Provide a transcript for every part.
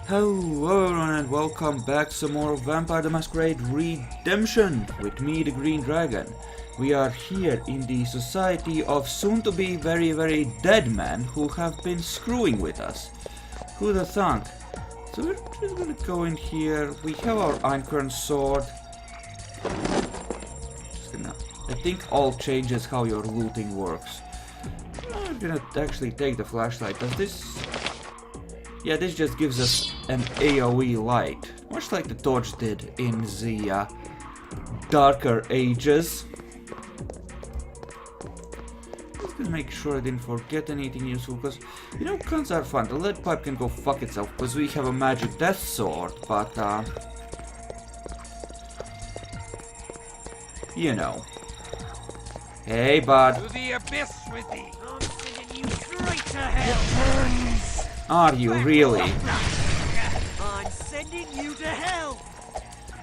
Hello everyone and welcome back to some more Vampire the Masquerade Redemption with me, the Green Dragon. We are here in the society of soon-to-be very dead men who have been screwing with us. Who'd have thunk? So we're just gonna go in here. We have our Iron sword. I think all changes how your looting works. I'm gonna actually take the flashlight. Does this... Yeah, this just gives us an AoE light, much like the torch did in the darker ages. Just gonna make sure I didn't forget anything useful, because, you know, guns are fun. The lead pipe can go fuck itself, because we have a magic death sword, but, you know. Hey, bud. To the abyss with thee! I'm sending you straight to hell! Are you really? I'm sending you to hell!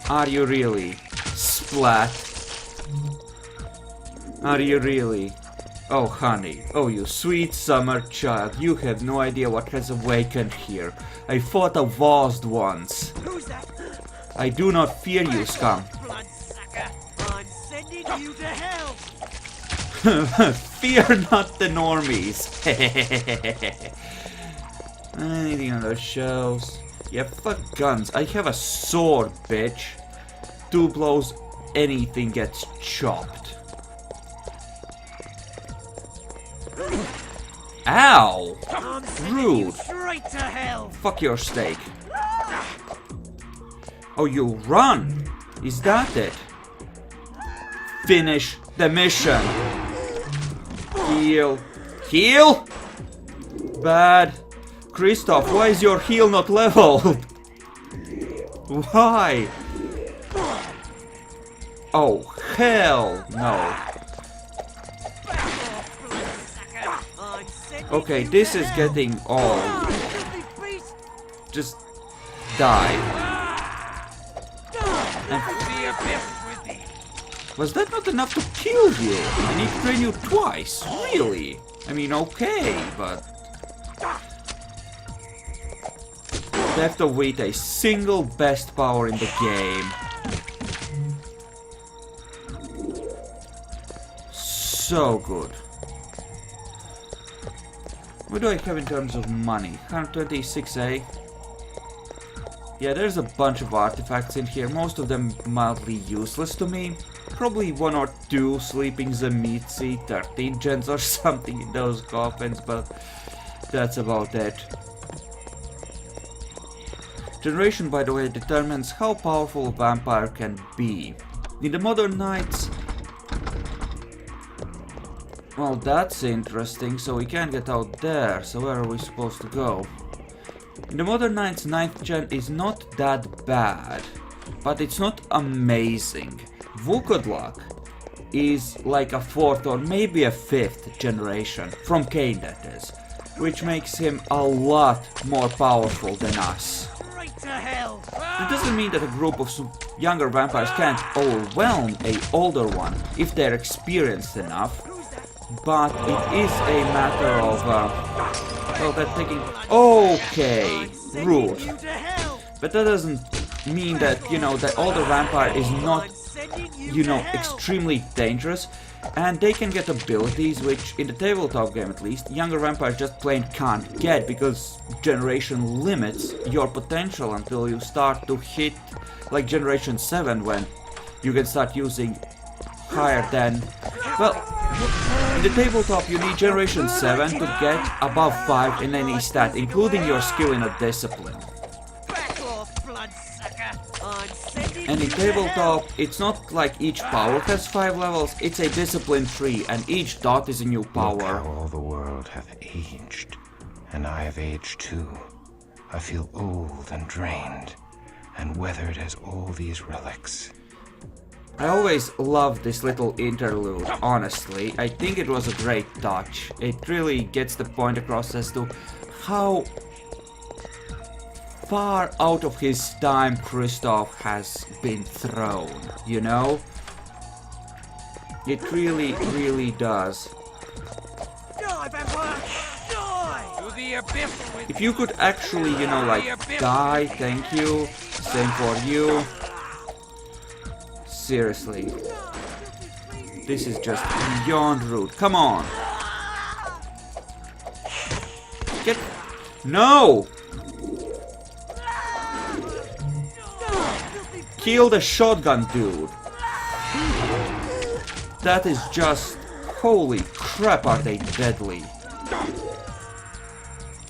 Are you really? Splat. Are you really? Oh, honey. Oh, you sweet summer child. You have no idea what has awakened here. I fought a vast once. Who's that? I do not fear you, scum. Bloodsucker! I'm sending you to hell! Fear not the normies. Anything on those shelves? Yeah, fuck guns. I have a sword, bitch. 2 blows, anything gets chopped. Ow! I'm sending Rude. you straight to hell! Fuck your steak. Oh, you run! Is that it? Finish the mission. Heal. Heal? Bad. Christoph, why is your heal not leveled? Why? Oh, hell no. Okay, this is getting old. Just die. Was that not enough to kill you? I need to train you twice, really? I mean, okay, but... Theft of wheat, a single best power in the game. So good. What do I have in terms of money? 126, Yeah, there's a bunch of artifacts in here, most of them mildly useless to me. Probably 1 or 2 sleeping Zemitzi, 13 gens or something in those coffins, but that's about it. Generation, by the way, determines how powerful a vampire can be. In the modern knights... Well, that's interesting, so we can't get out there, so where are we supposed to go? In the modern knights, 9th gen is not that bad, but it's not amazing. Vukodlak is like a 4th or maybe a 5th generation, from Cain that is, which makes him a lot more powerful than us. It doesn't mean that a group of younger vampires can't overwhelm a older one if they're experienced enough, but it is a matter of, well, they're taking... Okay, rude. But that doesn't mean that, you know, the older vampire is not, you know, extremely dangerous, and they can get abilities which, in the tabletop game at least, younger vampires just plain can't get, because generation limits your potential until you start to hit, like, generation 7, when you can start using higher than... Well, in the tabletop you need generation 7 to get above 5 in any stat, including your skill in a discipline. And in tabletop, it's not like each power has 5 levels, it's a discipline tree, and each dot is a new power. Look how all the world hath aged, and I have aged too. I feel old and drained, and weathered as all these relics. I always loved this little interlude, honestly. I think it was a great touch. It really gets the point across as to how far out of his time Christoph has been thrown, you know? It really does. Die, vampire! Die! If you could actually, you know, like, die, thank you. Same for you. Seriously. This is just beyond rude. Come on. Get... No! Kill the shotgun dude. That is just... Holy crap, are they deadly.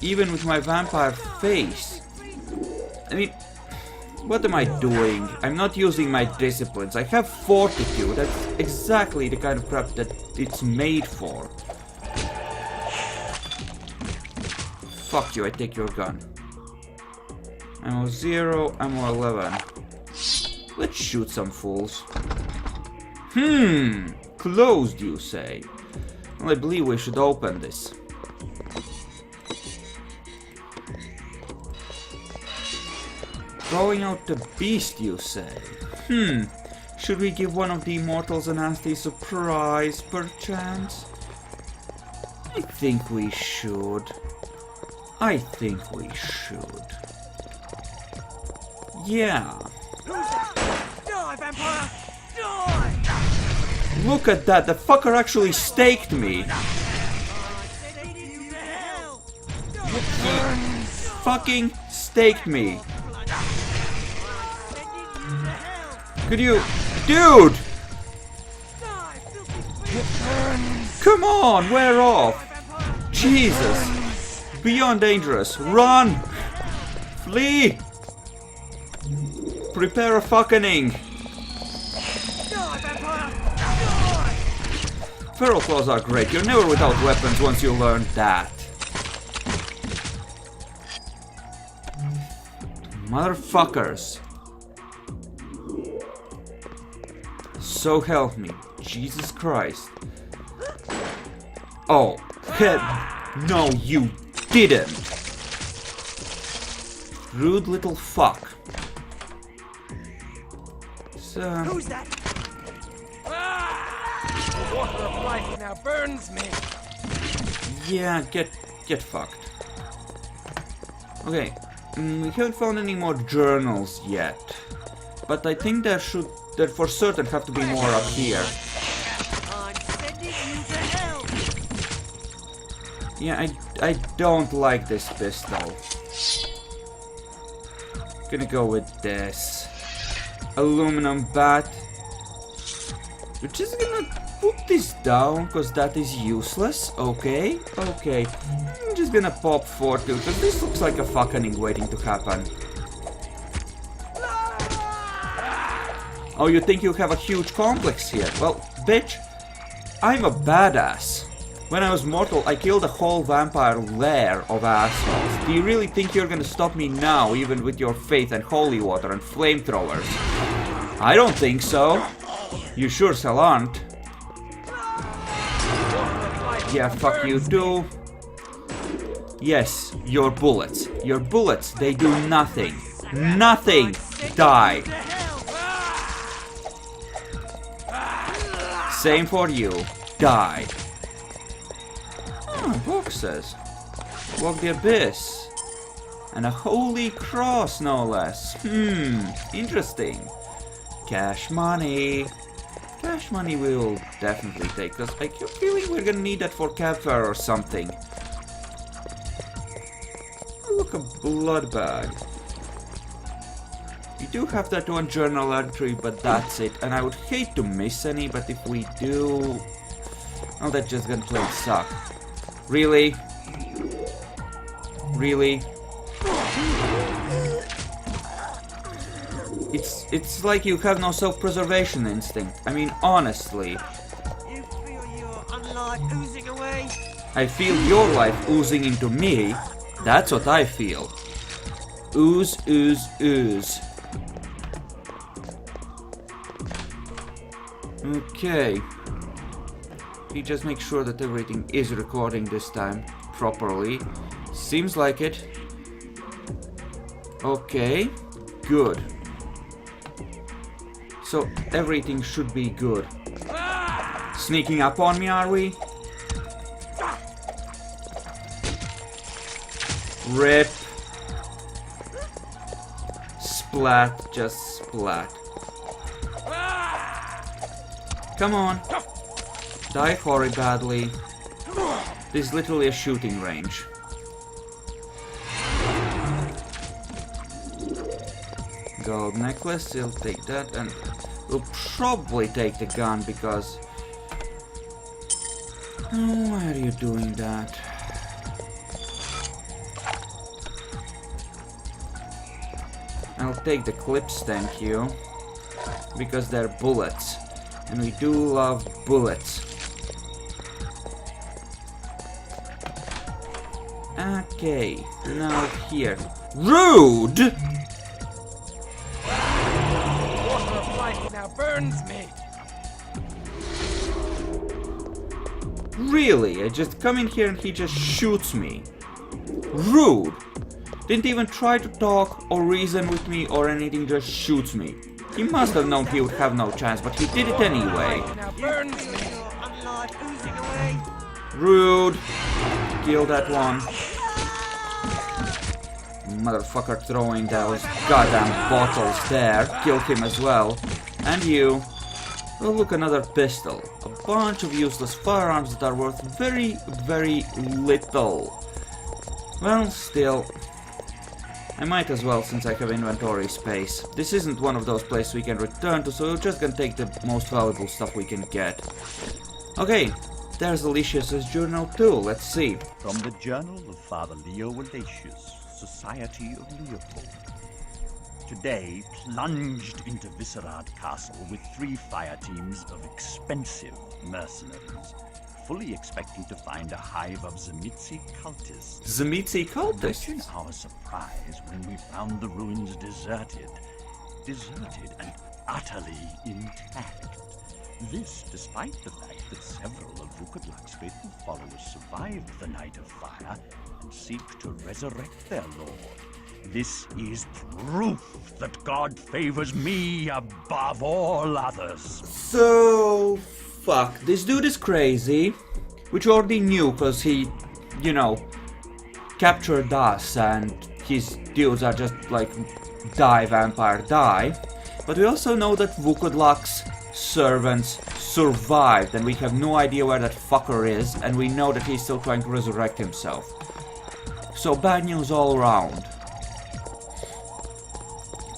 Even with my vampire face. I mean... What am I doing? I'm not using my disciplines. I have fortitude. That's exactly the kind of crap that it's made for. Fuck you, I take your gun. Ammo 0, ammo 11. Let's shoot some fools. Closed, you say? Well, I believe we should open this. Throwing out the beast, you say? Should we give one of the immortals a nasty surprise, perchance? I think we should. I think we should. Yeah. Die, vampire! Die! Look at that, the fucker actually staked me. Fucking staked me. Could you... Dude! Come on, wear off! Jesus! Beyond dangerous. Run! Flee! Prepare a fucking. Feral claws are great. You're never without weapons once you learn that. Motherfuckers. So help me, Jesus Christ. Oh, no, you didn't. Rude little fuck. So, who's that? The water of life now burns me. Yeah, get fucked. Okay, we haven't found any more journals yet, but I think there for certain have to be more up here. I'm sending you to hell. Yeah, I don't like this pistol. Gonna go with this. Aluminum bat. We're just gonna put this down, because that is useless. Okay, okay. I'm just gonna pop 40, because this looks like a fucking waiting to happen. Oh, you think you have a huge complex here? Well, bitch, I'm a badass. When I was mortal, I killed a whole vampire lair of assholes. Do you really think you're gonna stop me now, even with your faith and holy water and flamethrowers? I don't think so. You sure as hell aren't. Yeah, fuck you too. Yes, your bullets. Your bullets, they do nothing. Nothing! Die! Same for you. Die. Oh, boxes. Walk the abyss. And a holy cross, no less. Interesting. Cash money. Cash money we will definitely take, because I keep feeling we're gonna need that for campfire or something. Oh, look, a blood bag. We do have that one journal entry, but that's it. And I would hate to miss any, but if we do... Oh, that's just gonna plain suck. Really? Really? It's like you have no self-preservation instinct. I mean, honestly. You feel your unlife oozing away? I feel your life oozing into me. That's what I feel. Ooze, ooze, ooze. Okay. We just make sure that everything is recording this time properly. Seems like it. Okay. Good. So everything should be good. Sneaking up on me, are we? Rip. Splat, just splat. Come on. Die horribly badly. This is literally a shooting range. Gold necklace, we'll take that, and we'll probably take the gun because... Oh, why are you doing that? I'll take the clips, thank you. Because they're bullets. And we do love bullets. Okay, now here. Rude! Water of life now burns me. Really? I just come in here and he just shoots me. Rude! Didn't even try to talk or reason with me or anything, just shoots me. He must have known he would have no chance, but he did it anyway. Now burns me. Rude! Kill that one. Motherfucker throwing those goddamn bottles there. Kill him as well. And you. Oh look, another pistol. A bunch of useless firearms that are worth very, very little. Well, still. I might as well since I have inventory space. This isn't one of those places we can return to, so we're just gonna take the most valuable stuff we can get. Okay, there's Alicia's journal too, let's see. From the Journal of Father Leo Alatius, Society of Leopold. Today, plunged into Viscerad Castle with 3 fire teams of expensive mercenaries, fully expecting to find a hive of Zemitzi cultists. Zemitzi cultists? Imagine our surprise when we found the ruins deserted and utterly intact. This despite the fact that several of Vukadlak's faithful followers survived the Night of Fire and seek to resurrect their lord. This is proof that God favors me above all others. So, fuck, this dude is crazy, which we already knew because he, you know, captured us and his dudes are just like die vampire die. But we also know that Vukadlak's servants survived and we have no idea where that fucker is, and we know that he's still trying to resurrect himself. So bad news all around.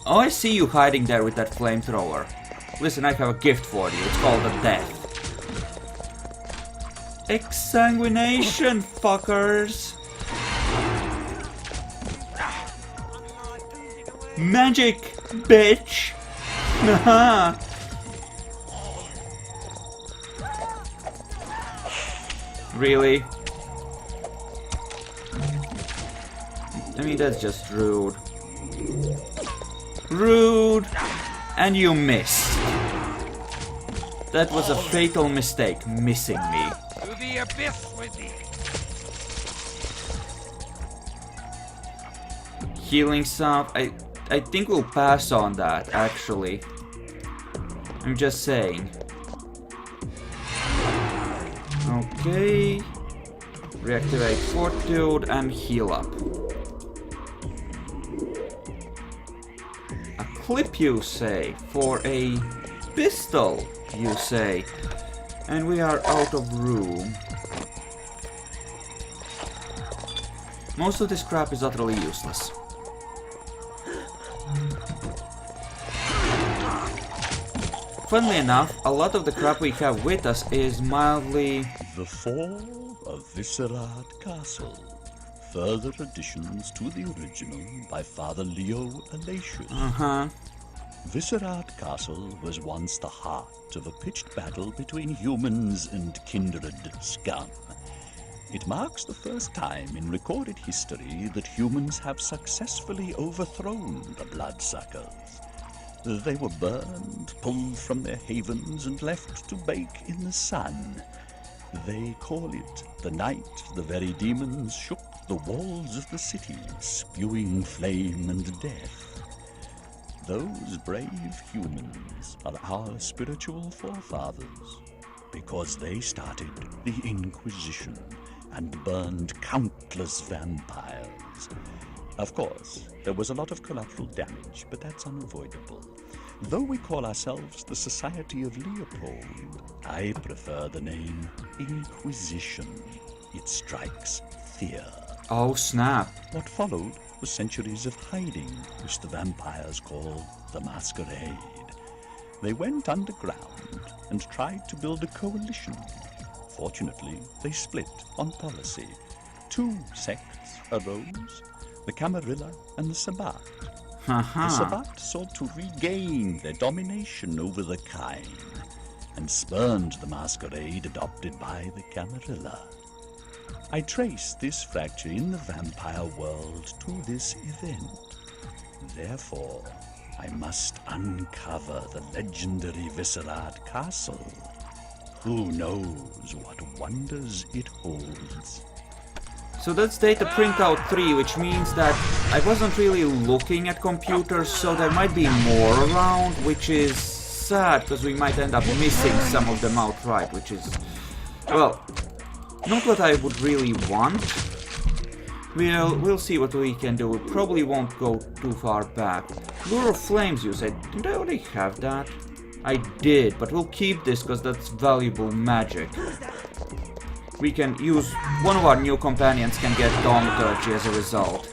Oh, I see you hiding there with that flamethrower. Listen, I have a gift for you. It's called a death. Exsanguination, fuckers! Magic, bitch! Haha! Really? I mean, that's just rude. Rude! And you missed. That was a fatal mistake, missing me. To the abyss with thee. Healing stuff, I think we'll pass on that, actually. I'm just saying. Okay. Reactivate Fortitude and heal up. A clip, you say? For a pistol, you say? And we are out of room. Most of this crap is utterly useless. Funnily enough, a lot of the crap we have with us is mildly... The Fall of Viscerad Castle. Further additions to the original by Father Leo Alatius. Uh-huh. Viscerad Castle was once the heart of a pitched battle between humans and kindred scum. It marks the first time in recorded history that humans have successfully overthrown the bloodsuckers. They were burned, pulled from their havens, and left to bake in the sun. They call it the night the very demons shook the walls of the city, spewing flame and death. Those brave humans are our spiritual forefathers, because they started the Inquisition and burned countless vampires. Of course, there was a lot of collateral damage, but that's unavoidable. Though we call ourselves the Society of Leopold, I prefer the name Inquisition. It strikes fear. Oh snap. What followed was centuries of hiding, which the vampires called the Masquerade. They went underground and tried to build a coalition. Fortunately, they split on policy. Two sects arose, the Camarilla and the Sabbat. The Sabbat sought to regain their domination over the Kine and spurned the Masquerade adopted by the Camarilla. I trace this fracture in the vampire world to this event. Therefore, I must uncover the legendary Viscerat Castle. Who knows what wonders it holds? So that's data printout 3, which means that I wasn't really looking at computers, so there might be more around, which is sad, because we might end up missing some of them outright, which is, well, not what I would really want. We'll see what we can do. We probably won't go too far back. Lure of Flames, you said. Did I already have that? I did, but we'll keep this because that's valuable magic. We can use... one of our new companions can get Thaumaturgy as a result.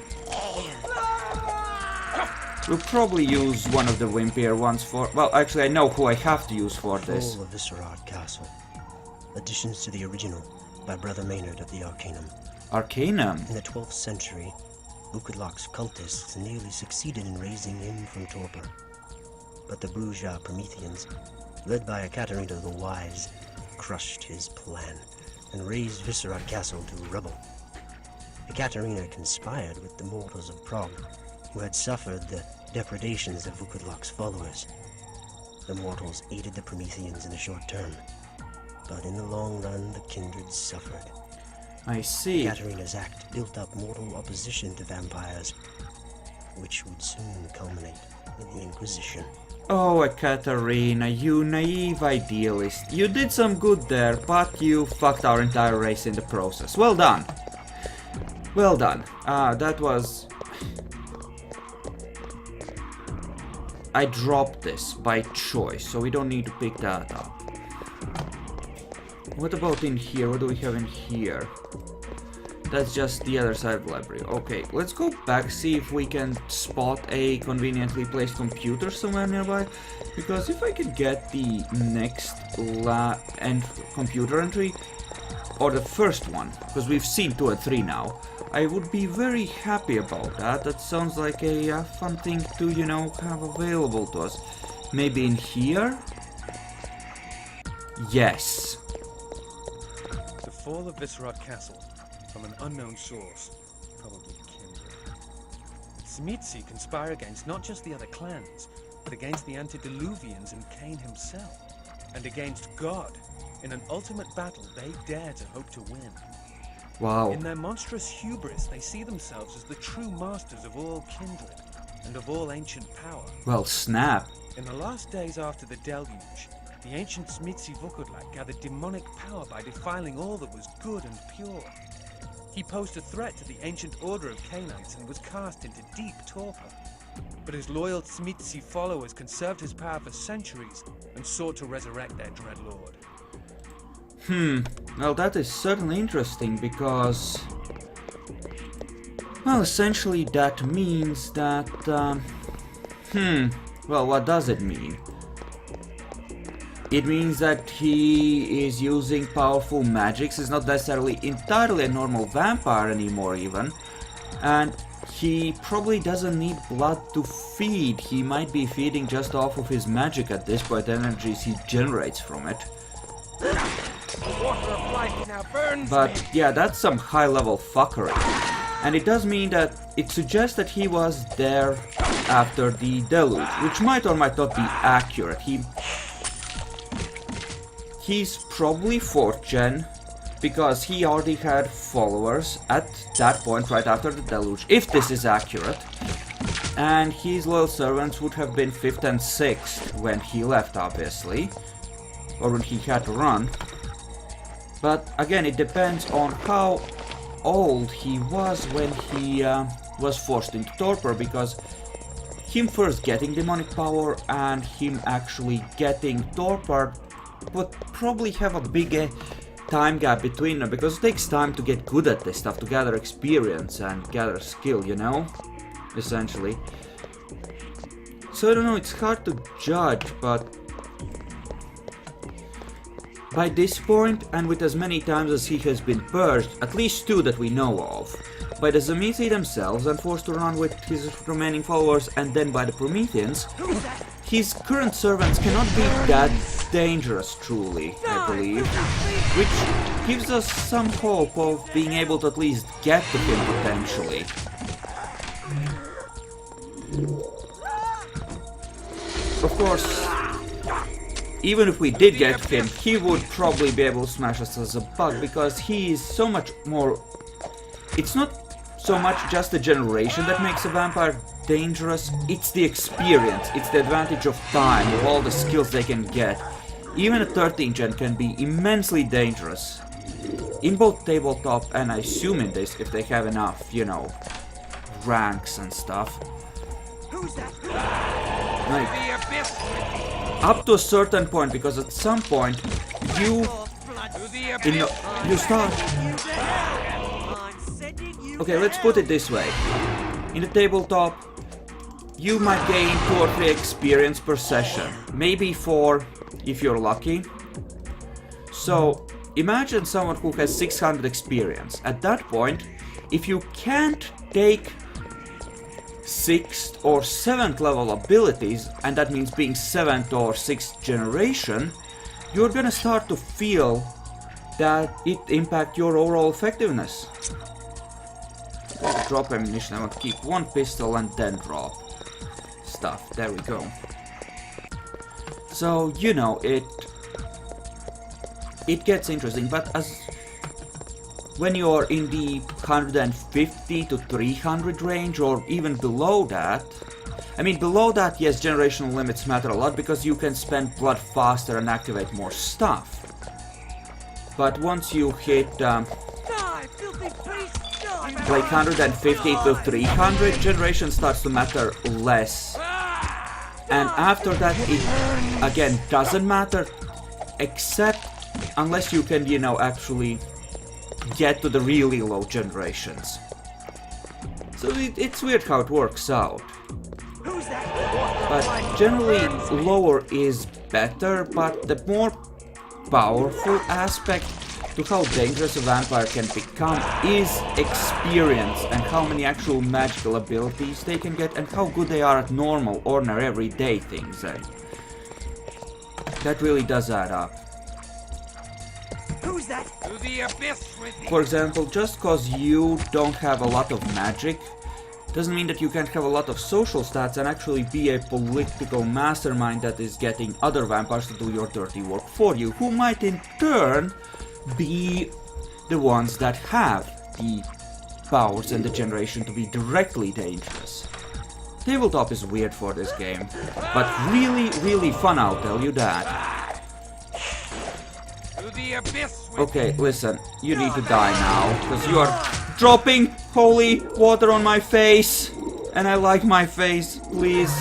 We'll probably use one of the wimpier ones for... well, actually, I know who I have to use for this. Fall of Viscerat Castle. Additions to the original by Brother Maynard of the Arcanum. Arcanum? In the 12th century, Vukodlak's cultists nearly succeeded in raising him from torpor. But the Bruja Prometheans, led by Ekaterina the Wise, crushed his plan and razed Viscerat Castle to rubble. Ekaterina conspired with the mortals of Prague, who had suffered the depredations of Vukodlak's followers. The mortals aided the Prometheans in the short term, but in the long run the kindred suffered. I see. Ekaterina's act built up mortal opposition to vampires, which would soon culminate in the Inquisition. Oh, Ekaterina, you naive idealist. You did some good there, but you fucked our entire race in the process. Well done. Well done. That was... I dropped this by choice, so we don't need to pick that up. What about in here? What do we have in here? That's just the other side of the library. Okay, let's go back, see if we can spot a conveniently placed computer somewhere nearby. Because if I can get the next computer entry, or the first one, because we've seen 2 and 3 now, I would be very happy about that. That sounds like a fun thing to, you know, have available to us. Maybe in here? Yes. The fall of Viscerat Castle, from an unknown source, probably kindred. Smitsi conspire against not just the other clans, but against the antediluvians and Cain himself, and against God, in an ultimate battle they dare to hope to win. Wow. In their monstrous hubris, they see themselves as the true masters of all kindred, and of all ancient power. Well, snap. In the last days after the deluge, the ancient Smitsi Vukodlak gathered demonic power by defiling all that was good and pure. He posed a threat to the ancient order of Cainites and was cast into deep torpor. But his loyal Smitsi followers conserved his power for centuries and sought to resurrect their dread lord. Well, that is certainly interesting because... well, essentially that means that... well, what does it mean? It means that he is using powerful magics. He's not necessarily entirely a normal vampire anymore even. And he probably doesn't need blood to feed. He might be feeding just off of his magic at this point, energies he generates from it. But yeah, that's some high level fuckery. And it does mean that it suggests that he was there after the deluge, which might or might not be accurate. He's probably 4th gen, because he already had followers at that point right after the deluge, if this is accurate. And his loyal servants would have been 5th and 6th when he left, obviously. Or when he had to run. But again, it depends on how old he was when he was forced into torpor, because him first getting demonic power and him actually getting torpor would probably have a big time gap between them, because it takes time to get good at this stuff, to gather experience and gather skill, you know? Essentially. So I don't know, it's hard to judge, but by this point, and with as many times as he has been purged, at least 2 that we know of, by the Tzimisce themselves and forced to run with his remaining followers, and then by the Prometheans, his current servants cannot be that dangerous, truly, I believe, which gives us some hope of being able to at least get to him potentially. Of course, even if we did get him, he would probably be able to smash us as a bug, because he is so much more... It's not so much just the generation that makes a vampire dangerous, it's the experience, it's the advantage of time, of all the skills they can get. Even a 13th gen can be immensely dangerous. In both tabletop and I assume in this, if they have enough, you know, ranks and stuff. Like, up to a certain point, because at some point you start. Okay, let's put it this way. In the tabletop, you might gain 2 or 3 experience per session, maybe 4 if you're lucky. So imagine someone who has 600 experience. At that point, if you can't take 6th or 7th level abilities, and that means being 7th or 6th generation, you're gonna start to feel that it impacts your overall effectiveness. Drop ammunition, I want to keep 1 pistol and then drop stuff. There we go. So, you know, it gets interesting, but as when you're in the 150 to 300 range, or even below that, I mean, below that, yes, generational limits matter a lot, because you can spend blood faster and activate more stuff. But once you hit like 150 to 300, generation starts to matter less. And after that, it again doesn't matter, except unless you can, you know, actually get to the really low generations. So it's weird how it works out. But generally, lower is better, but the more powerful aspect to how dangerous a vampire can become is experience, and how many actual magical abilities they can get, and how good they are at normal, ordinary, everyday things. And that really does add up. Who's that? To the abyss with For example, just cause you don't have a lot of magic doesn't mean that you can't have a lot of social stats and actually be a political mastermind that is getting other vampires to do your dirty work for you, who might in turn be the ones that have the powers and the generation to be directly dangerous. Tabletop is weird for this game, but really, really fun, I'll tell you that. Okay, listen, you need to die now, because you are dropping holy water on my face, and I like my face, please.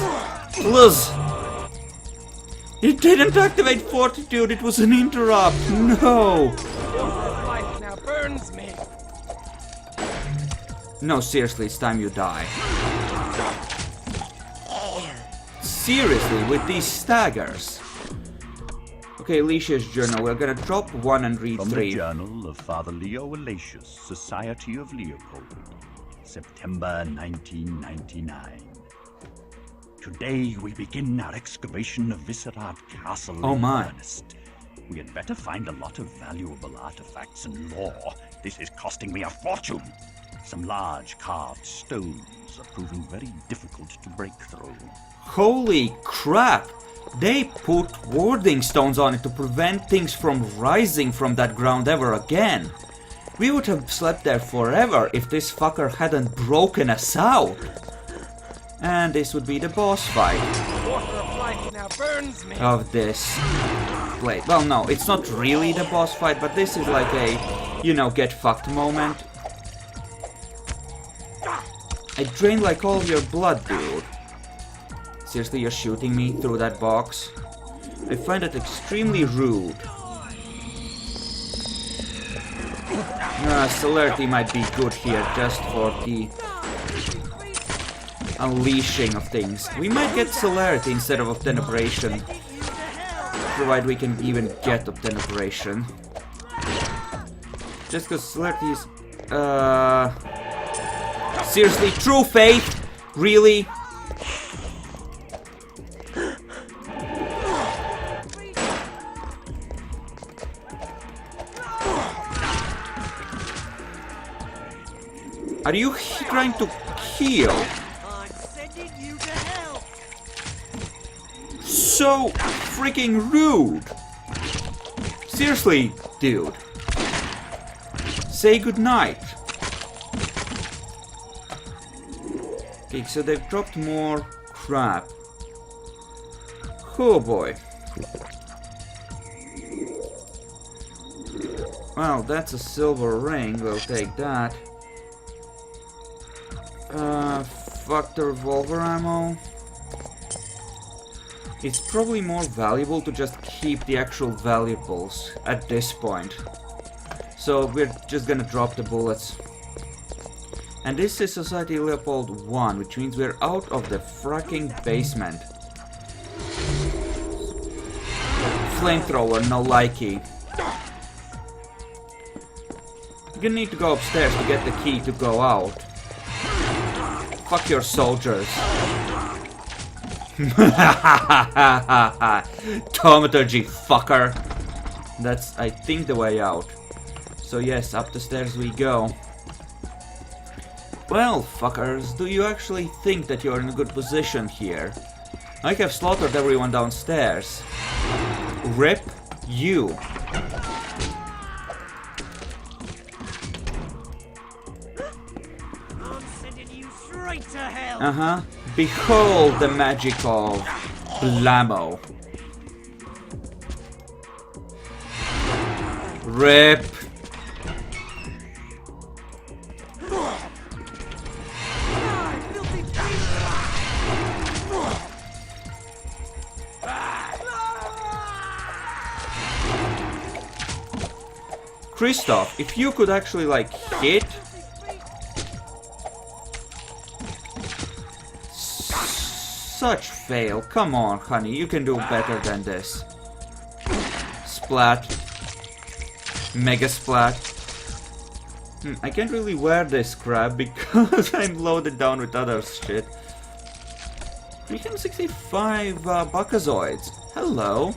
Luz! It didn't activate fortitude, it was an interrupt, no! life now burns me. No, seriously, it's time you die. Seriously, with these staggers. Okay, Alicia's journal, we're gonna drop 1 and read From 3. the Journal of Father Leo Alatius, Society of Leopold, September 1999. Today we begin our excavation of Masquerade Castle Oh in my. earnest. We had better find a lot of valuable artifacts and lore. This is costing me a fortune. Some large carved stones are proving very difficult to break through. Holy crap! They put warding stones on it to prevent things from rising from that ground ever again. We would have slept there forever if this fucker hadn't broken us out. And this would be the boss fight Water of life now burns me. of this play. Well, no, it's not really the boss fight, but this is like a, you know, get fucked moment. I drained like all of your blood, dude. Seriously, you're shooting me through that box? I find that extremely rude. Celerity might be good here just for the unleashing of things. We might get celerity instead of obtenebration, provided we can even get obtenebration. Just because celerity is... Seriously, true faith? Really? Are you trying to heal? I'm sending you to hell. So freaking rude. Seriously, dude. Say goodnight. Okay, so they've dropped more crap. Oh boy. Well, that's a silver ring. We'll take that. Fuck the revolver ammo. It's probably more valuable to just keep the actual valuables at this point. So we're just gonna drop the bullets. And this is Society Leopold 1, which means we're out of the fracking basement. Flamethrower, no likey. You're gonna need to go upstairs to get the key to go out. Fuck your soldiers. Thaumaturgy, fucker. That's, I think, the way out. So yes, up the stairs we go. Well, fuckers, do you actually think that you're in a good position here? I have slaughtered everyone downstairs. Rip you. To hell. Uh-huh. Behold the magic of Blammo. Rip. Christoph, if you could actually like hit such fail. Come on, honey, you can do better than this. Splat. Mega splat. I can't really wear this crap because I'm loaded down with other shit. 365 Buckazoids. Hello.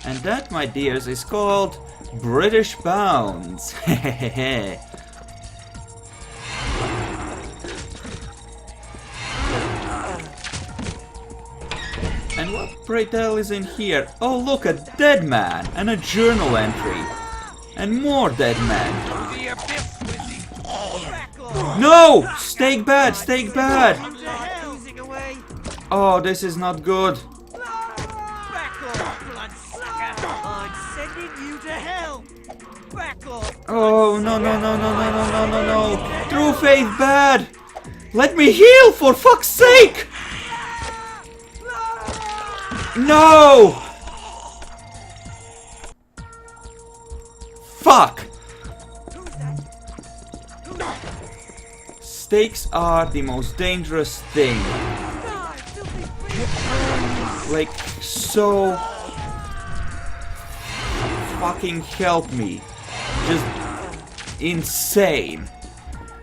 And that, my dears, is called British Pounds. Hehehe. And what pray tell is in here? Oh look, a dead man and a journal entry. And more dead men. The abyss with the No! Steak bad, steak bad! oozing away. Oh, this is not good. Back off, bloodsucker. I'm sending you to hell. Back off. Oh, no, no, no, no, no, no, no, no, no. True faith bad! Let me heal, for fuck's sake! No! Fuck! Stakes are the most dangerous thing. Like, so... fucking help me. Just... insane.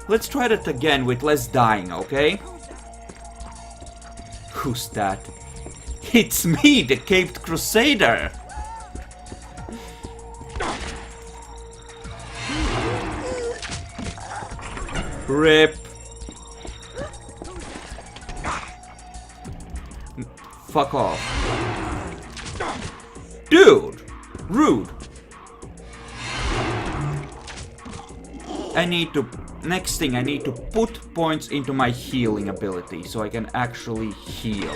Let's try that again with less dying, okay? Who's that? It's me, the Caped Crusader! Rip. Fuck off. Dude! Rude. I need to next thing, I need to put points into my healing ability so I can actually heal.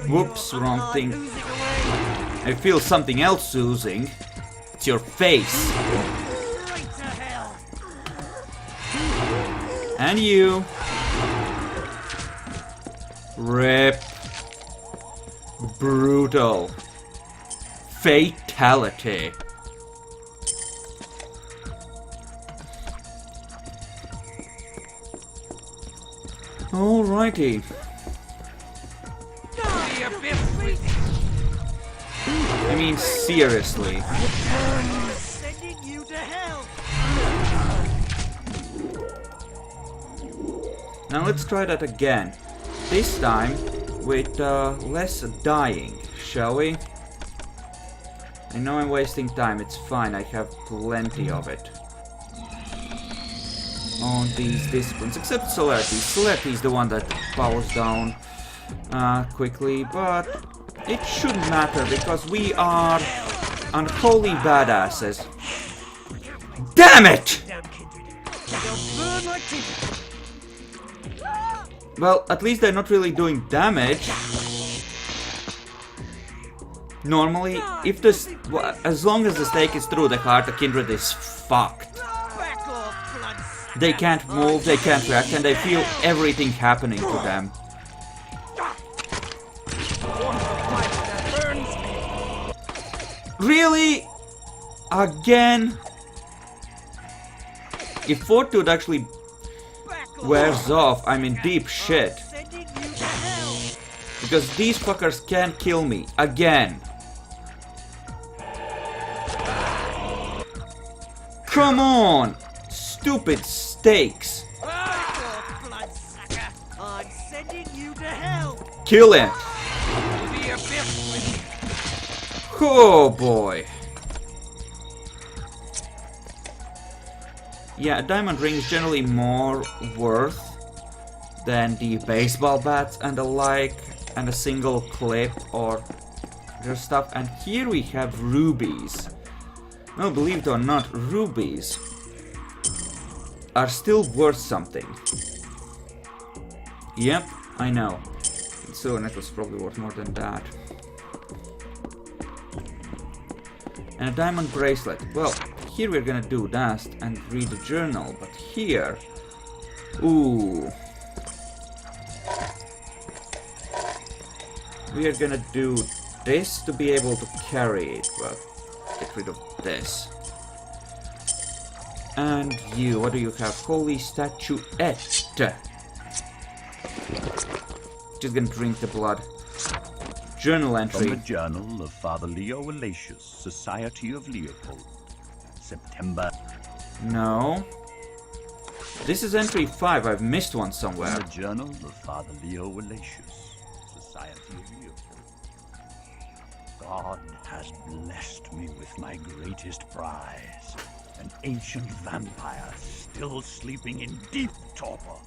Whoops, wrong thing. I feel something else oozing. It's your face. And you. Rip. Brutal. Fatality. Alrighty. I mean, seriously. Sending you to hell. Now let's try that again. This time with less dying, shall we? I know I'm wasting time, it's fine, I have plenty of it. On these disciplines, except Celerity. Celerity is the one that powers down quickly, but it shouldn't matter because we are unholy badasses. Damn it! Well, at least they're not really doing damage. Normally, if this, as long as the stake is through the heart, the Kindred is fucked. They can't move, they can't react, and they feel everything happening to them. Really? Again? If Fortitude actually wears off, I'm in deep shit. Because these fuckers can't kill me. Again. Come on! Stupid stakes. I'm sending you to hell. Kill him. Oh boy. Yeah, a diamond ring is generally more worth than the baseball bats and the like, and a single clip or other stuff. And here we have rubies. Well, believe it or not, rubies are still worth something. Yep, I know. The silver necklace is probably worth more than that. And a diamond bracelet. Well, here we're gonna do that and read the journal, but here... Ooh. We are gonna do this to be able to carry it, but get rid of this. And you, what do you have? Holy Statuette. Just gonna drink the blood. Journal entry. From the Journal of Father Leo Alatius, Society of Leopold. September. No. This is entry 5, I've missed one somewhere. From the Journal of Father Leo Alatius, Society of Leopold. God has blessed me with my greatest prize. An ancient vampire still sleeping in deep torpor.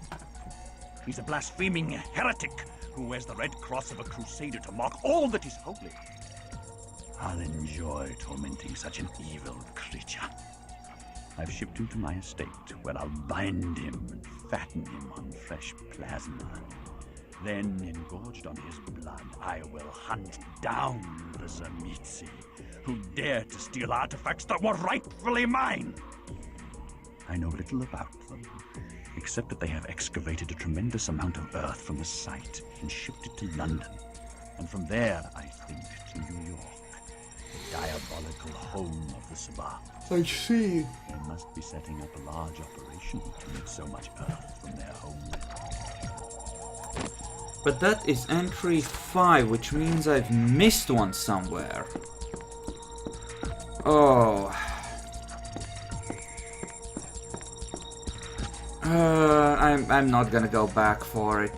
He's a blaspheming heretic who wears the red cross of a crusader to mock all that is holy. I'll enjoy tormenting such an evil creature. I've shipped him to my estate, where I'll bind him and fatten him on fresh plasma. Then, engorged on his blood, I will hunt down the Zamitzi, who dare to steal artifacts that were rightfully mine. I know little about them, except that they have excavated a tremendous amount of earth from the site and shipped it to London, and from there, I think, to New York, the diabolical home of the Sabbat. I see. They must be setting up a large operation to move so much earth from their homeland. But that is entry 5, which means I've missed one somewhere. Oh. I'm not gonna go back for it.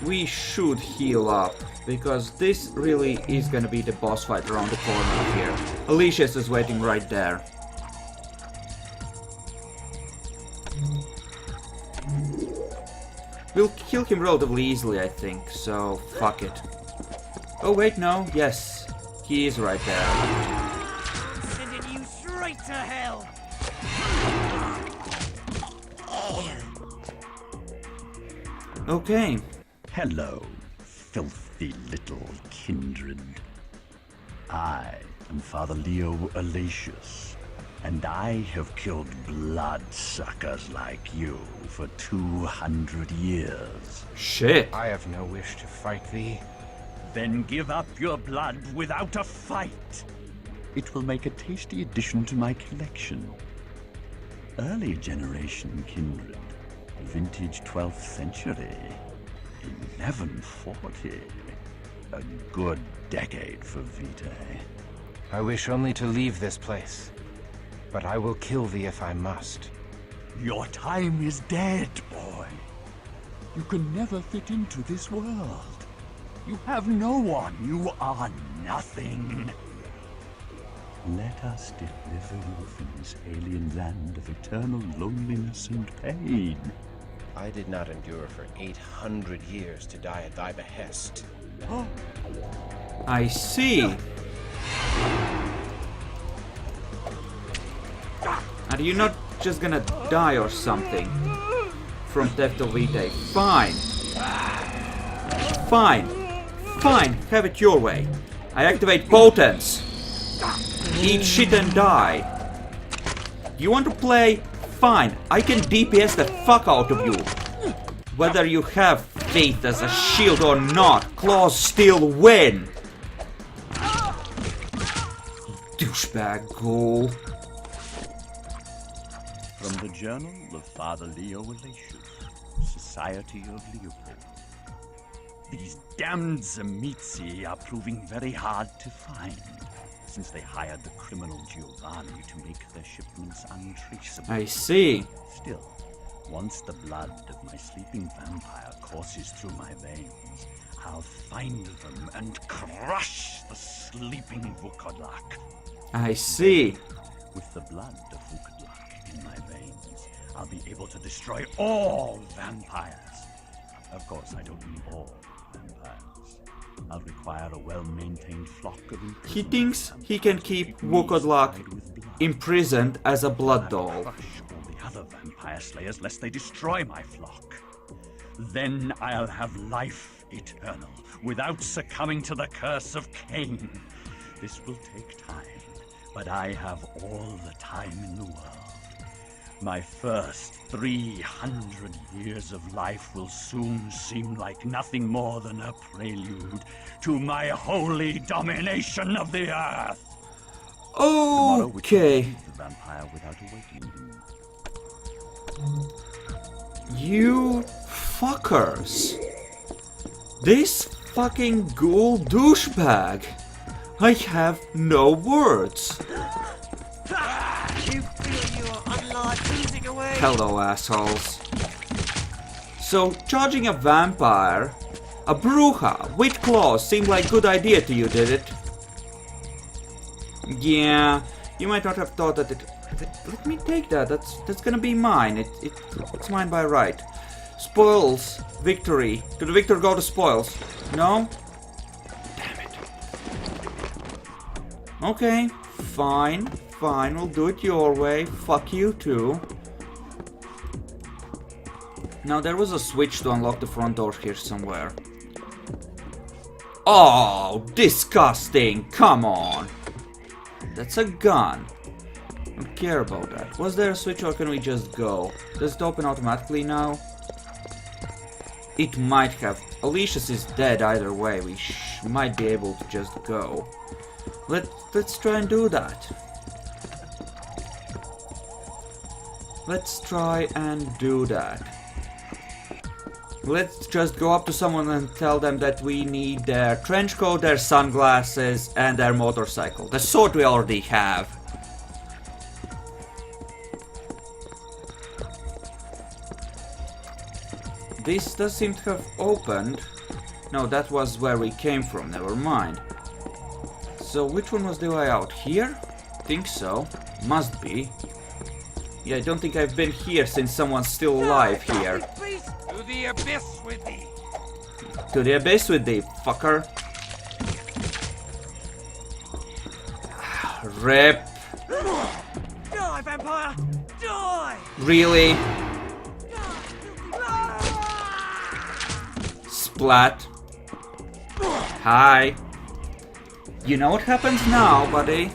We should heal up, because this really is gonna be the boss fight around the corner here. Alicius is waiting right there. We'll kill him relatively easily, I think, so fuck it. Oh wait, no, yes. He is right there. I'm sending you straight to hell. Okay. Hello, filthy little kindred. I am Father Leo Alatius, and I have killed bloodsuckers like you for 200 years. Shit. I have no wish to fight thee. Then give up your blood without a fight. It will make a tasty addition to my collection. Early generation kindred, vintage 12th century, 1140. A good decade for Vitae. I wish only to leave this place, but I will kill thee if I must. Your time is dead, boy. You can never fit into this world. You have no one. You are nothing. Let us deliver you from this alien land of eternal loneliness and pain. I did not endure for 800 years to die at thy behest. I see. Are you not just gonna die or something? From Theft of Vitae. Fine. Fine. Fine. Have it your way. I activate Potence. Eat shit and die. You want to play? Fine. I can DPS the fuck out of you. Whether you have faith as a shield or not, claws still win. Douchebag ghoul. From the Journal of Father Leo Alatius, Society of Leopold. These damned Zemizzi are proving very hard to find, since they hired the criminal Giovanni to make their shipments untraceable. I see. Still, once the blood of my sleeping vampire courses through my veins, I'll find them and crush the sleeping Vukodlak. I see. With the blood of Vukodlak in my veins, I'll be able to destroy all vampires. Of course, I don't mean all vampires. I'll require a well-maintained flock of He thinks he can keep Vukodlak imprisoned as a blood doll. Crush all the other vampire slayers lest they destroy my flock. Then I'll have life eternal, without succumbing to the curse of Cain. This will take time, but I have all the time in the world. My first 300 years of life will soon seem like nothing more than a prelude to my holy domination of the earth. Tomorrow we can Okay. defeat the vampire without awakening him. You fuckers. This fucking ghoul douchebag. I have no words. You feel your unlife oozing away? Hello, assholes. So, charging a vampire, a bruja with claws seemed like a good idea to you, did it? Yeah, you might not have thought that it... Let me take that, that's gonna be mine. It's mine by right. Spoils, victory. To the victor go the spoils. No? Damn it. Okay, fine, we'll do it your way. Fuck you too. Now there was a switch to unlock the front door here somewhere. Oh, disgusting! Come on! That's a gun. I don't care about that. Was there a switch or can we just go? Does it open automatically now? It might have. Alicius is dead either way. We might be able to just go. Let's try and do that. Let's try and do that. Let's just go up to someone and tell them that we need their trench coat, their sunglasses, and their motorcycle. The sword we already have. This does seem to have opened. No, that was where we came from, never mind. So which one was the way out? Here? Think so. Must be. Yeah, I don't think I've been here since someone's still alive here. To the abyss with thee. To the abyss with thee, fucker. Rip. Die, vampire! Die! Really? Splat. Hi. You know what happens now, buddy?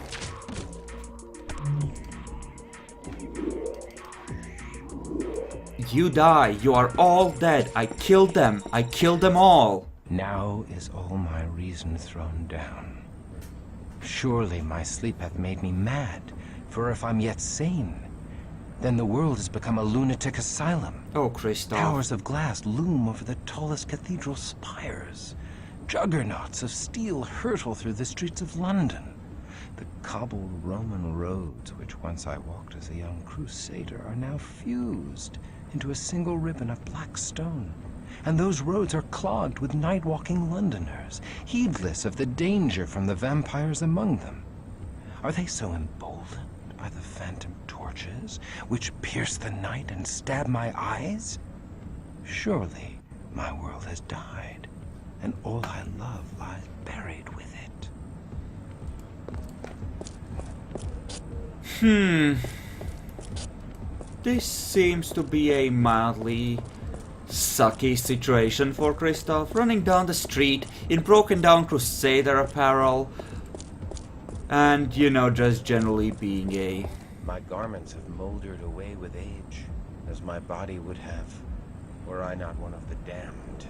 You die. You are all dead. I killed them. I killed them all. Now is all my reason thrown down. Surely my sleep hath made me mad, for if I'm yet sane, then the world has become a lunatic asylum. Oh, Christoph. Towers of glass loom over the tallest cathedral spires. Juggernauts of steel hurtle through the streets of London. The cobbled Roman roads, which once I walked as a young crusader, are now fused into a single ribbon of black stone. And those roads are clogged with night-walking Londoners, heedless of the danger from the vampires among them. Are they so emboldened by the phantom torches, which pierce the night and stab my eyes? Surely my world has died, and all I love lies buried with it. This seems to be a mildly sucky situation for Christoph, running down the street in broken down crusader apparel and, you know, just generally being a... My garments have moldered away with age, as my body would have, were I not one of the damned.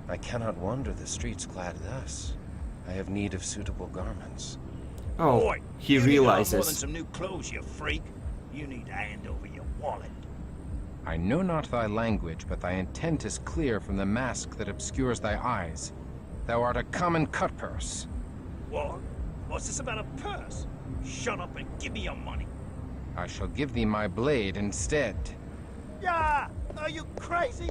I cannot wander the streets clad thus. I have need of suitable garments. Oh, Boy, he you need more than realizes. some new clothes, you freak. You need to hand over your wallet. I know not thy language, but thy intent is clear from the mask that obscures thy eyes. Thou art a common cutpurse. What? What's this about a purse? Shut up and give me your money. I shall give thee my blade instead. Yeah! Are you crazy?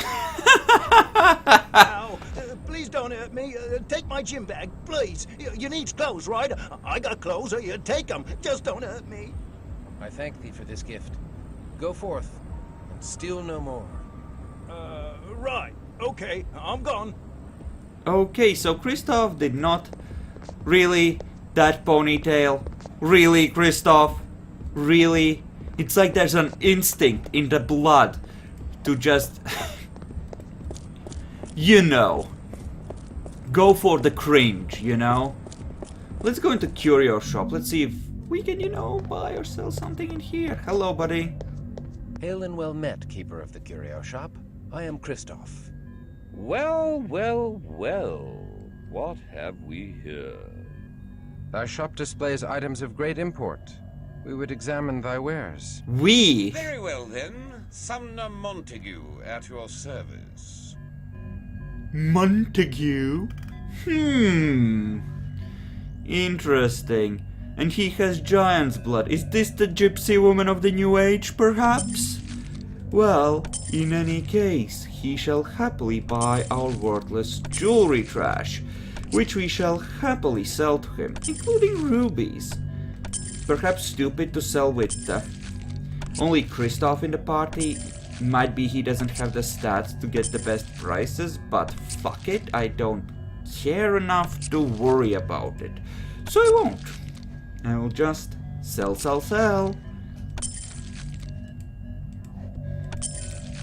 Ow! Please don't hurt me. Take my gym bag, please. You need clothes, right? I got clothes. Take them. Just don't hurt me. I thank thee for this gift. Go forth, and steal no more. Right. Okay, I'm gone. Okay, so Christoph did not really... That ponytail? Really, Christoph? Really? It's like there's an instinct in the blood to just... you know. Go for the cringe, you know? Let's go into Curio Shop. Let's see if we can, you know, buy or sell something in here. Hello, buddy. Hail and well met, keeper of the curio shop. I am Christoph. Well, well, well. What have we here? Thy shop displays items of great import. We would examine thy wares. We. Very well then. Sumner Montague at your service. Montague? Interesting. And he has giant's blood. Is this the gypsy woman of the New Age, perhaps? Well, in any case, he shall happily buy our worthless jewelry trash, which we shall happily sell to him, including rubies. Perhaps stupid to sell with only Christoph in the party. Might be he doesn't have the stats to get the best prices, but fuck it, I don't care enough to worry about it. So I won't. I will just sell.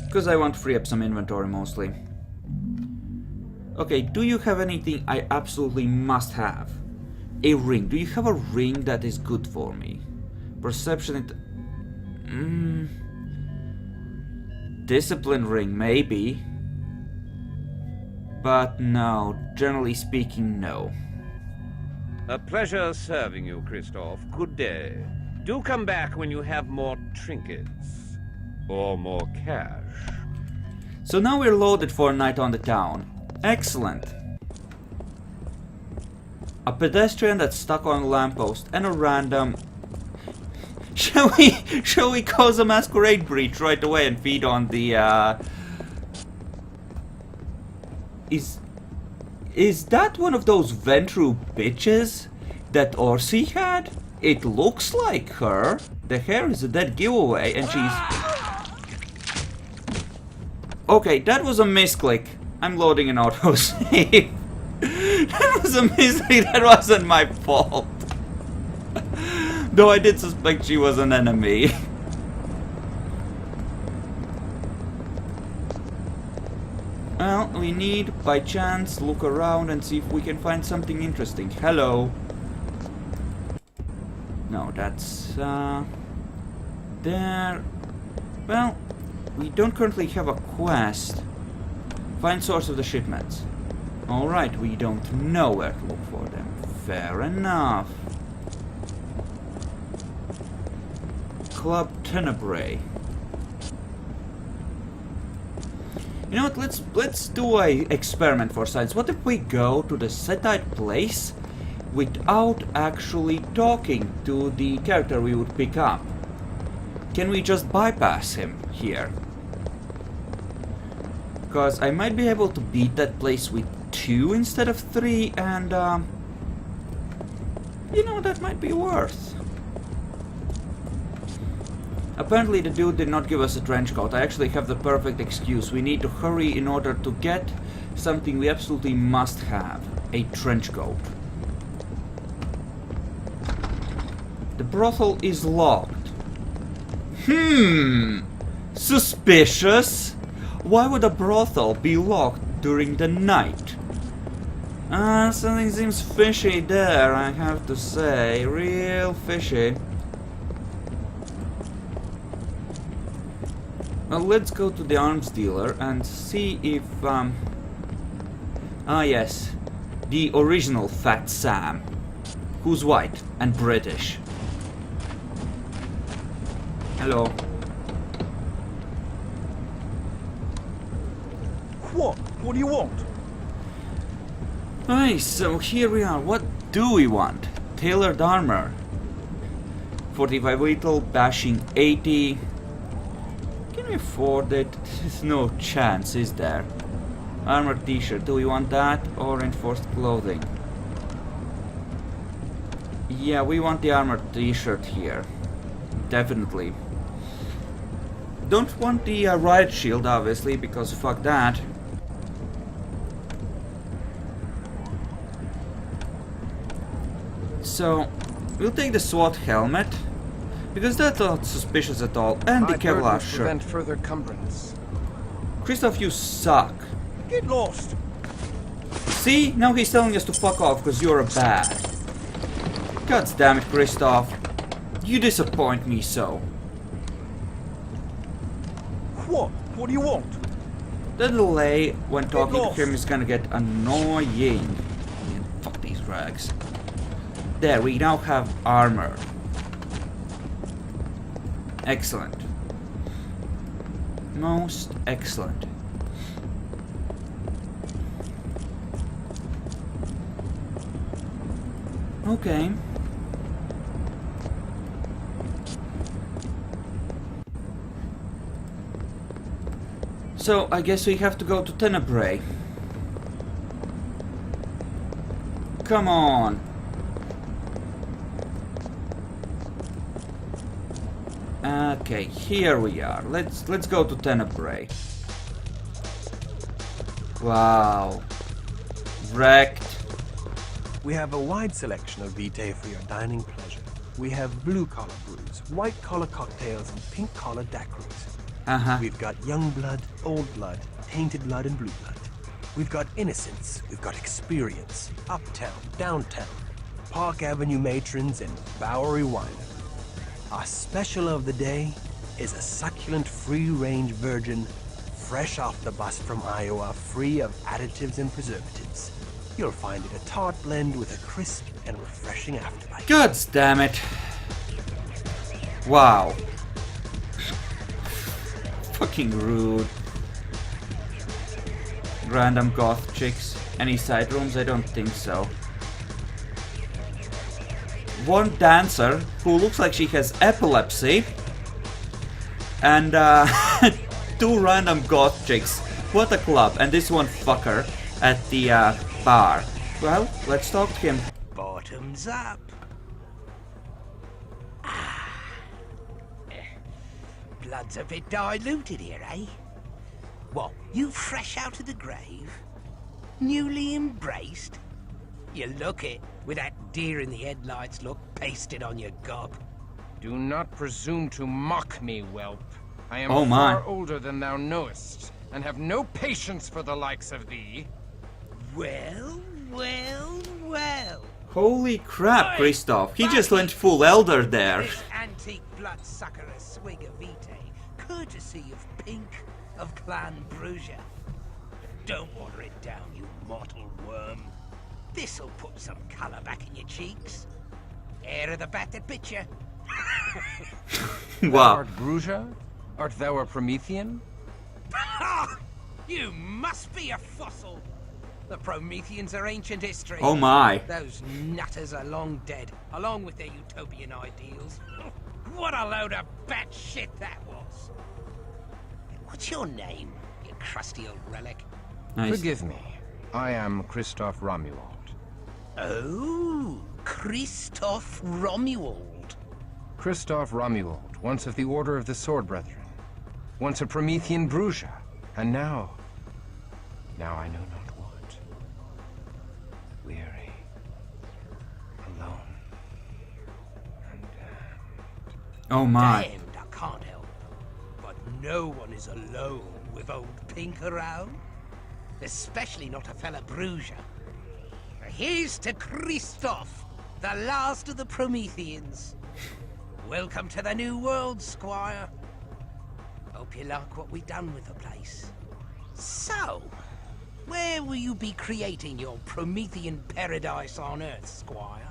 Because I want to free up some inventory mostly. Okay, do you have anything I absolutely must have? A ring. Do you have a ring that is good for me? Perception... Discipline ring, maybe. But no, generally speaking, no. A pleasure serving you, Christoph. Good day. Do come back when you have more trinkets. Or more cash. So now we're loaded for a night on the town. Excellent. A pedestrian that's stuck on a lamppost and a random... Shall we cause a masquerade breach right away and feed on the Is that one of those Ventru bitches that Orsi had? It looks like her. The hair is a dead giveaway and she's... Okay, that was a misclick. I'm loading an autosave. That was a mistake, that wasn't my fault. Though I did suspect she was an enemy. Well, we need, by chance, look around and see if we can find something interesting. Hello. No, that's, there. Well, we don't currently have a quest. Find source of the shipments. Alright, we don't know where to look for them. Fair enough. Club Tenebrae. You know what, let's do a experiment for science. What if we go to the Setite place without actually talking to the character we would pick up? Can we just bypass him here? Because I might be able to beat that place with 2 instead of 3, and you know, that might be worth. Apparently the dude did not give us a trench coat. I actually have the perfect excuse. We need to hurry in order to get something we absolutely must have. A trench coat. The brothel is locked. Suspicious. Why would a brothel be locked during the night? Something seems fishy there, I have to say. Real fishy. Well, let's go to the arms dealer and see if, yes. The original Fat Sam. Who's white and British. Hello. What? What do you want? Hey, so here we are. What do we want? Tailored armor. 45 lethal, bashing 80. Can we afford it? There's no chance, is there? Armored t-shirt. Do we want that or reinforced clothing? Yeah, we want the armored t-shirt here. Definitely. Don't want the riot shield, obviously, because fuck that. So, we'll take the SWAT helmet, because that's not suspicious at all, and the Kevlar shirt. Prevent further cumbrance. Christoph, you suck. Get lost. See? Now he's telling us to fuck off because you're a bad. God damn it, Christoph. You disappoint me so. What? What do you want? The delay when talking to him is gonna get annoying. Man, fuck these rags. There, we now have armor. Excellent. Most excellent. Okay. So, I guess we have to go to Tenebrae. Come on. Okay, here we are. Let's go to Tenebrae. Wow. Wrecked. We have a wide selection of vitae for your dining pleasure. We have blue-collar brews, white-collar cocktails, and pink-collar daiquiris. We've got young blood, old blood, tainted blood, and blue blood. We've got innocence, we've got experience, uptown, downtown, Park Avenue matrons, and Bowery wine. Our special of the day is a succulent free-range virgin, fresh off the bus from Iowa, free of additives and preservatives. You'll find it a tart blend with a crisp and refreshing afterbite. God damn it. Wow. Fucking rude. Random goth chicks. Any side rooms? I don't think so. One dancer who looks like she has epilepsy. And 2 random goth chicks. What a club. And this one fucker at the bar. Well, let's talk to him. Bottoms up. Blood's a bit diluted here, eh? What, you fresh out of the grave? Newly embraced? You look it, with that deer in the headlights look pasted on your gob. Do not presume to mock me, whelp. I am Oh my. far older than thou knowest, and have no patience for the likes of thee. Well, well, well. Holy crap, Oi, Christoph. He just buddy. went full elder there. This antique bloodsucker a swig of vitae, courtesy of Pink of Clan Brugia. Don't water it down, you mortal worm. This'll put some colour back in your cheeks. Air of the bat that bit you. Thou Wow. art Brugia? Art thou a Promethean? You must be a fossil. The Prometheans are ancient history. Oh my. Those nutters are long dead, along with their utopian ideals. What a load of bat shit that was. What's your name, you crusty old relic? Nice. Forgive me. I am Christoph Romuald. Oh, Christoph Romuald. Christoph Romuald, once of the Order of the Sword Brethren. Once a Promethean Brugia, and now I know not what. Weary, alone, and damned. Oh my. Damned, I can't help. But no one is alone with old Pink around. Especially not a fella Brugia. Here's to Christoph, the last of the Prometheans. Welcome to the new world, Squire. Hope you like what we've done with the place. So, where will you be creating your Promethean paradise on Earth, Squire?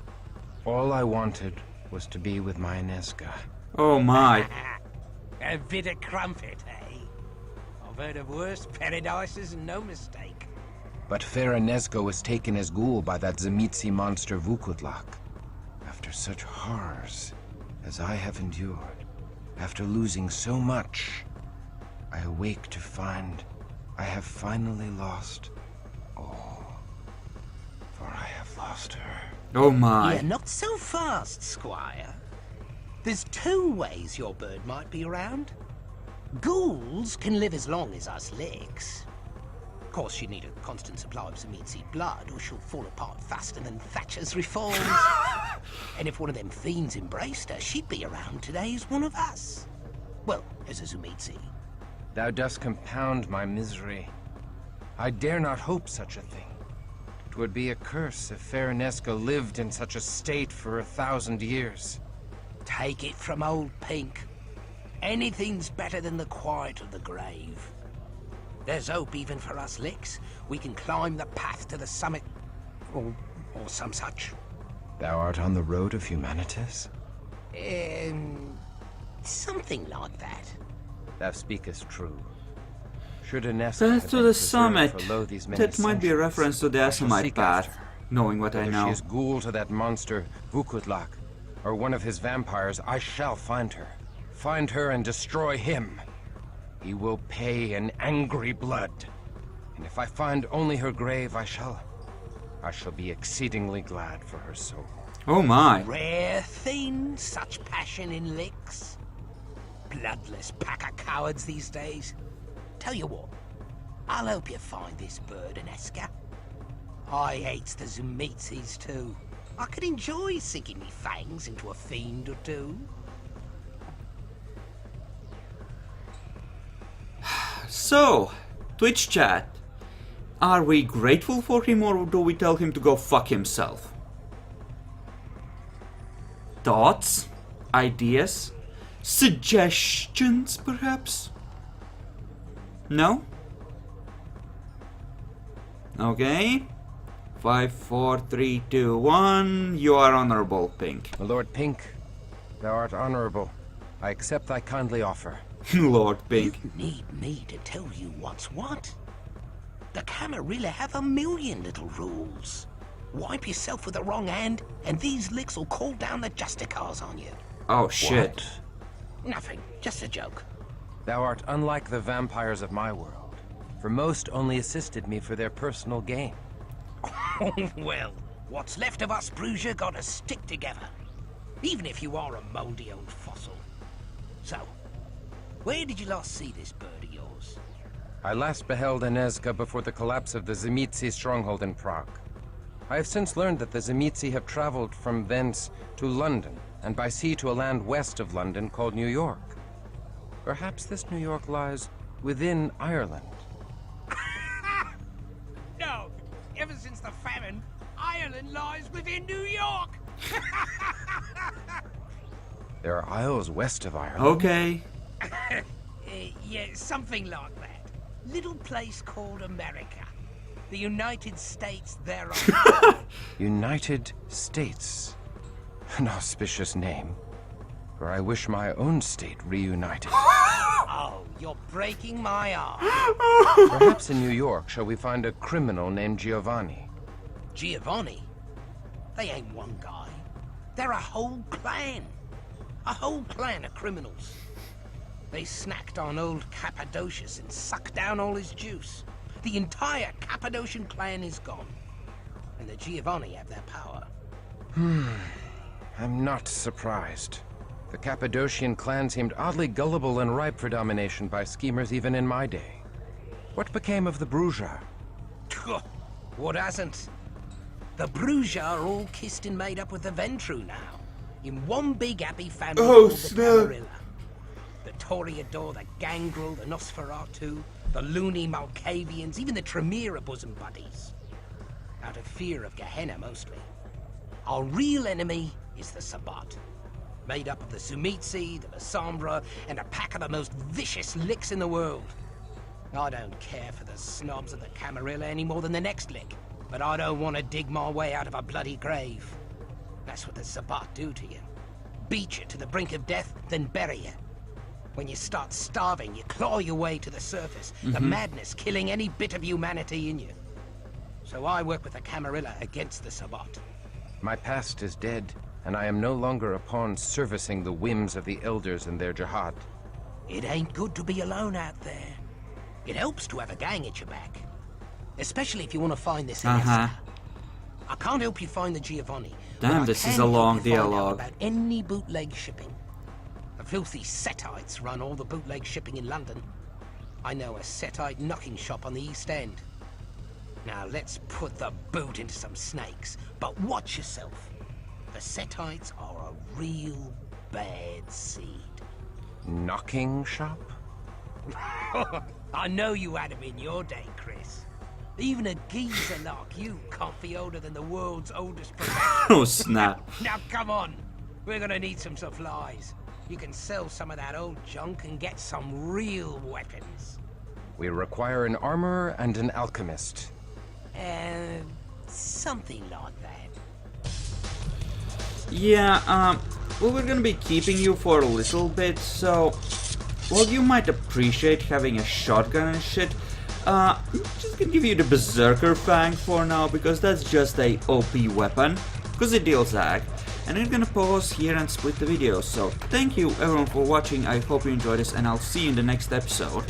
All I wanted was to be with my Nesca. Oh my. A bit of crumpet, eh? I've heard of worse paradises and no mistake. But fair Nesca was taken as ghoul by that Tzimisce monster Vukutlak. After such horrors as I have endured, after losing so much, I awake to find I have finally lost all. For I have lost her. Oh my. Yeah, not so fast, Squire. There's two ways your bird might be around. Ghouls can live as long as us licks. Of course, you need a constant supply of Tzimisce blood, or she'll fall apart faster than Thatcher's reforms. And if one of them fiends embraced her, she'd be around today as one of us. Well, as a Tzimisce. Thou dost compound my misery. I dare not hope such a thing. 'Twould be a curse if fair Nesca lived in such a state for 1,000 years. Take it from old Pink. Anything's better than the quiet of the grave. There's hope even for us licks. We can climb the path to the summit. Or some such. Thou art on the road of humanitas? Something like that. Thou speakest true. Should a Nesca That's have to been the preserved summit. for lo these many That might be a centuries, reference to the I shall Assamite seek path, after her. knowing what I Whether know. she is ghoul to that monster, Vukutlak, or one of his vampires, I shall find her. Find her and destroy him. He will pay in angry blood. And if I find only her grave, I shall be exceedingly glad for her soul. Oh my. Rare thing, such passion in licks. Bloodless pack of cowards these days. Tell you what, I'll help you find this bird and Eska. I hates the Tzimisces too. I could enjoy sinking me fangs into a fiend or two. So, Twitch chat. Are we grateful for him or do we tell him to go fuck himself? Thoughts? Ideas? Suggestions, perhaps? No? Okay. 5, 4, 3, 2, 1. You are honorable, Pink. Lord Pink, thou art honorable. I accept thy kindly offer. Lord Pink. You need me to tell you what's what. The Kama really have a million little rules. Wipe yourself with the wrong hand, and these licks will call down the Justicars on you. Oh shit. What? Nothing, just a joke. Thou art unlike the vampires of my world, for most only assisted me for their personal gain. Well, what's left of us, Brugia, gotta stick together. Even if you are a mouldy old fossil. So, where did you last see this bird of yours? I last beheld Nesca before the collapse of the Tzimisce stronghold in Prague. I have since learned that the Tzimisce have traveled from thence to London, and by sea to a land west of London called New York. Perhaps this New York lies within Ireland. No, ever since the famine, Ireland lies within New York. There are isles west of Ireland. Okay. Yeah, something like that. Little place called America. The United States thereof. United States. An auspicious name. For I wish my own state reunited. Oh, you're breaking my heart. Perhaps in New York shall we find a criminal named Giovanni. Giovanni? They ain't one guy. They're a whole clan. A whole clan of criminals. They snacked on old Cappadocius and sucked down all his juice. The entire Cappadocian clan is gone. And the Giovanni have their power. I'm not surprised. The Cappadocian clan seemed oddly gullible and ripe for domination by schemers even in my day. What became of the Bruja? What hasn't? The Bruja are all kissed and made up with the Ventru now. In one big happy family called the Camarilla. The Toreador, the Gangrel, the Nosferatu, the loony Malkavians, even the Tremere are bosom buddies. Out of fear of Gehenna, mostly. Our real enemy is the Sabbat. Made up of the Tzimisce, the Lasombra, and a pack of the most vicious licks in the world. I don't care for the snobs of the Camarilla any more than the next lick, but I don't want to dig my way out of a bloody grave. That's what the Sabbat do to you. Beat you to the brink of death, then bury you. When you start starving, you claw your way to the surface, the madness killing any bit of humanity in you. So I work with the Camarilla against the Sabbat. My past is dead, and I am no longer a pawn servicing the whims of the elders and their jihad. It ain't good to be alone out there. It helps to have a gang at your back. Especially if you want to find this Inesta. I can't help you find the Giovanni. Damn, this is a long dialogue. About any bootleg shipping. The filthy Setites run all the bootleg shipping in London. I know a Setite knocking shop on the East End. Now let's put the boot into some snakes, but watch yourself. The Setites are a real bad seed. Knocking shop? I know you had them in your day, Chris. Even a geezer like you can't be older than the world's oldest profession. Oh, snap. Now come on. We're gonna need some supplies. You can sell some of that old junk and get some real weapons. We require an armorer and an alchemist. Something like that. Yeah, well, we're gonna be keeping you for a little bit, so... Well, you might appreciate having a shotgun and shit. I'm just gonna give you the Berserker Fang for now, because that's just a OP weapon, because it deals ag. And I'm gonna pause here and split the video, so thank you everyone for watching, I hope you enjoyed this, and I'll see you in the next episode.